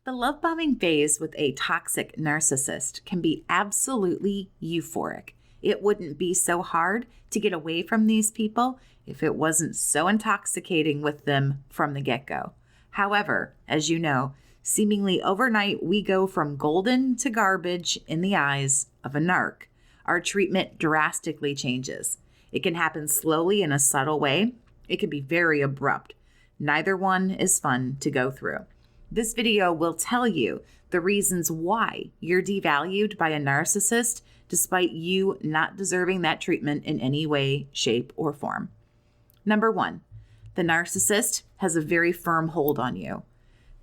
The love bombing phase with a toxic narcissist can be absolutely euphoric. It wouldn't be so hard to get away from these people if it wasn't so intoxicating with them from the get-go. However, as you know, seemingly overnight we go from golden to garbage in the eyes of a narc. Our treatment drastically changes. It can happen slowly in a subtle way. It can be very abrupt. Neither one is fun to go through. This video will tell you the reasons why you're devalued by a narcissist despite you not deserving that treatment in any way, shape, or form. Number 1, the narcissist has a very firm hold on you.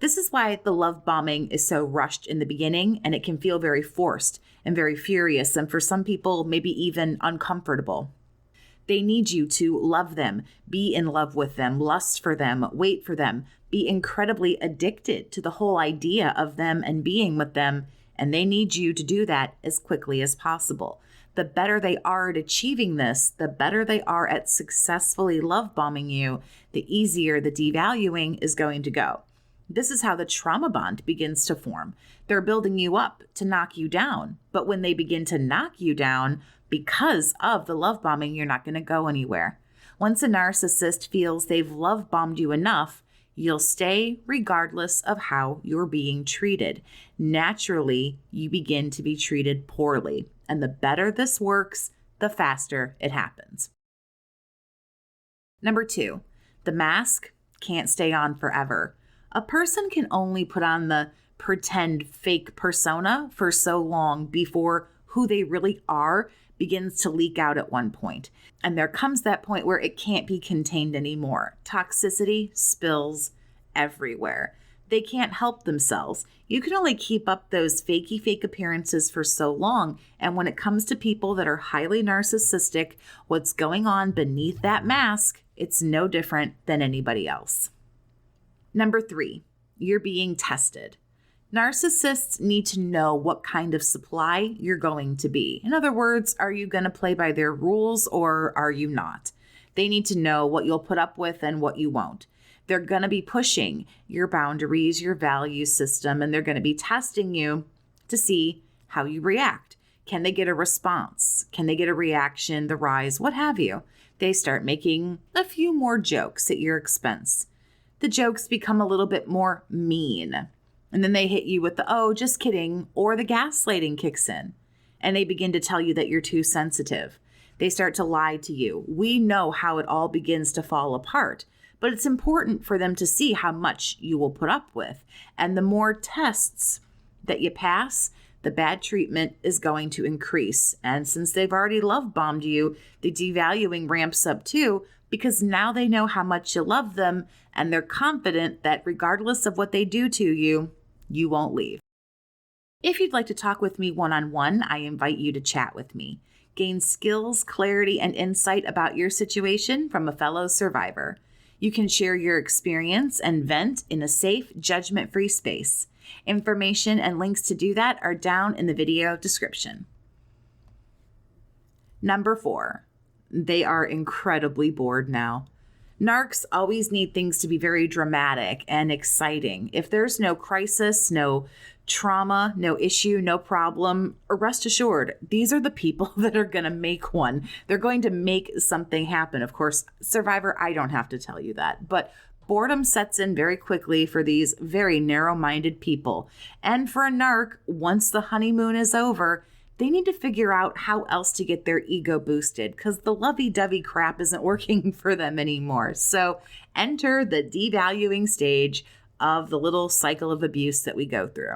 This is why the love bombing is so rushed in the beginning, and it can feel very forced and very furious, and for some people, maybe even uncomfortable. They need you to love them, be in love with them, lust for them, wait for them, be incredibly addicted to the whole idea of them and being with them, and they need you to do that as quickly as possible. The better they are at achieving this, the better they are at successfully love bombing you, the easier the devaluing is going to go. This is how the trauma bond begins to form. They're building you up to knock you down, but when they begin to knock you down, because of the love bombing, you're not going to go anywhere. Once a narcissist feels they've love bombed you enough, you'll stay regardless of how you're being treated. Naturally, you begin to be treated poorly. And the better this works, the faster it happens. Number 2, the mask can't stay on forever. A person can only put on the pretend fake persona for so long before who they really are begins to leak out at one point. And there comes that point where it can't be contained anymore. Toxicity spills everywhere. They can't help themselves. You can only keep up those fake appearances for so long. And when it comes to people that are highly narcissistic, what's going on beneath that mask, it's no different than anybody else. Number 3, you're being tested. Narcissists need to know what kind of supply you're going to be. In other words, are you going to play by their rules or are you not? They need to know what you'll put up with and what you won't. They're going to be pushing your boundaries, your value system, and they're going to be testing you to see how you react. Can they get a response? Can they get a reaction, the rise, what have you? They start making a few more jokes at your expense. The jokes become a little bit more mean. And then they hit you with the, oh, just kidding, or the gaslighting kicks in. And they begin to tell you that you're too sensitive. They start to lie to you. We know how it all begins to fall apart, but it's important for them to see how much you will put up with. And the more tests that you pass, the bad treatment is going to increase. And since they've already love bombed you, the devaluing ramps up too, because now they know how much you love them, and they're confident that regardless of what they do to you, you won't leave. If you'd like to talk with me one-on-one, I invite you to chat with me. Gain skills, clarity, and insight about your situation from a fellow survivor. You can share your experience and vent in a safe, judgment-free space. Information and links to do that are down in the video description. Number 4, they are incredibly bored now. Narcs always need things to be very dramatic and exciting. If there's no crisis, no trauma, no issue, no problem, rest assured, these are the people that are going to make one. They're going to make something happen. Of course, survivor, I don't have to tell you that, but boredom sets in very quickly for these very narrow-minded people. And for a narc, once the honeymoon is over, they need to figure out how else to get their ego boosted because the lovey-dovey crap isn't working for them anymore. So enter the devaluing stage of the little cycle of abuse that we go through.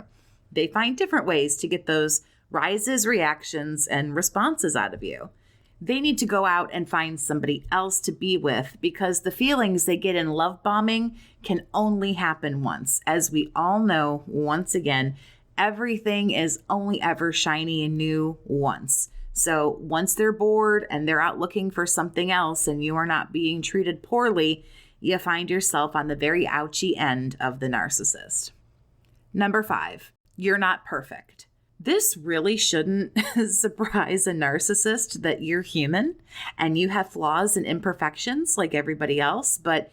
They find different ways to get those rises, reactions, and responses out of you. They need to go out and find somebody else to be with because the feelings they get in love bombing can only happen once. As we all know, once again, everything is only ever shiny and new once. So once they're bored and they're out looking for something else and you are not being treated poorly, you find yourself on the very ouchy end of the narcissist. Number 5, you're not perfect. This really shouldn't surprise a narcissist that you're human and you have flaws and imperfections like everybody else, but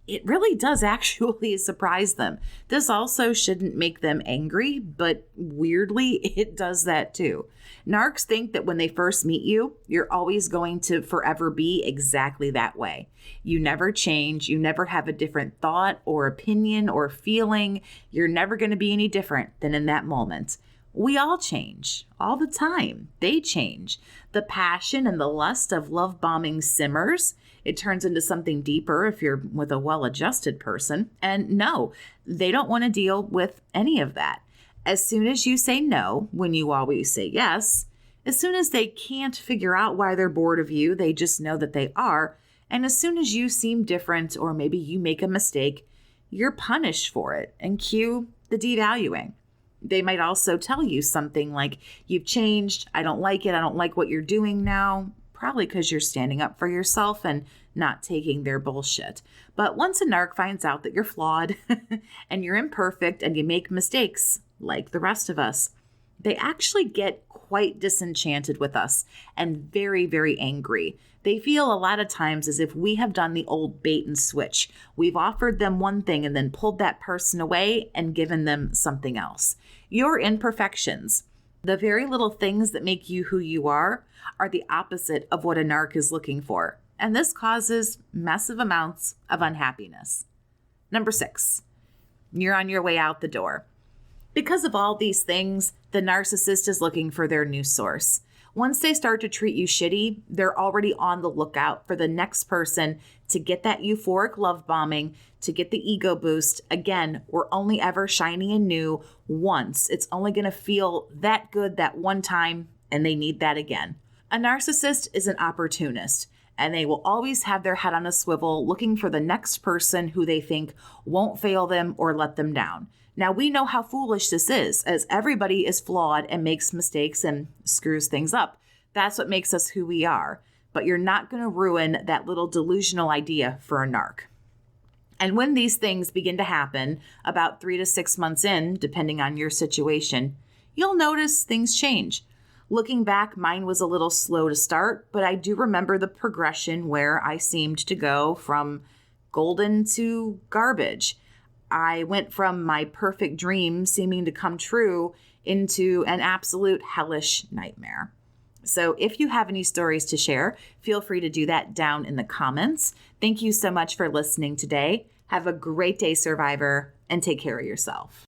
it really does actually surprise them. This also shouldn't make them angry, but weirdly, it does that too. Narcs think that when they first meet you, you're always going to forever be exactly that way. You never change. You never have a different thought or opinion or feeling. You're never going to be any different than in that moment. We all change all the time. They change. The passion and the lust of love bombing simmers. It turns into something deeper if you're with a well-adjusted person. And no, they don't want to deal with any of that. As soon as you say no, when you always say yes, as soon as they can't figure out why they're bored of you, they just know that they are. And as soon as you seem different or maybe you make a mistake, you're punished for it. And cue the devaluing. They might also tell you something like, you've changed, I don't like it, I don't like what you're doing now, probably because you're standing up for yourself and not taking their bullshit. But once a narc finds out that you're flawed and you're imperfect and you make mistakes, like the rest of us, they actually get quite disenchanted with us and very, very angry. They feel a lot of times as if we have done the old bait and switch. We've offered them one thing and then pulled that person away and given them something else. Your imperfections, the very little things that make you who you are the opposite of what a narc is looking for. And this causes massive amounts of unhappiness. Number 6, you're on your way out the door. Because of all these things, the narcissist is looking for their new source. Once they start to treat you shitty, they're already on the lookout for the next person to get that euphoric love bombing, to get the ego boost. Again, we're only ever shiny and new once. It's only going to feel that good that one time, and they need that again. A narcissist is an opportunist, and they will always have their head on a swivel looking for the next person who they think won't fail them or let them down. Now, we know how foolish this is, as everybody is flawed and makes mistakes and screws things up. That's what makes us who we are. But you're not going to ruin that little delusional idea for a narc. And when these things begin to happen, about 3 to 6 months in, depending on your situation, you'll notice things change. Looking back, mine was a little slow to start, but I do remember the progression where I seemed to go from golden to garbage. I went from my perfect dream seeming to come true into an absolute hellish nightmare. So if you have any stories to share, feel free to do that down in the comments. Thank you so much for listening today. Have a great day, survivor, and take care of yourself.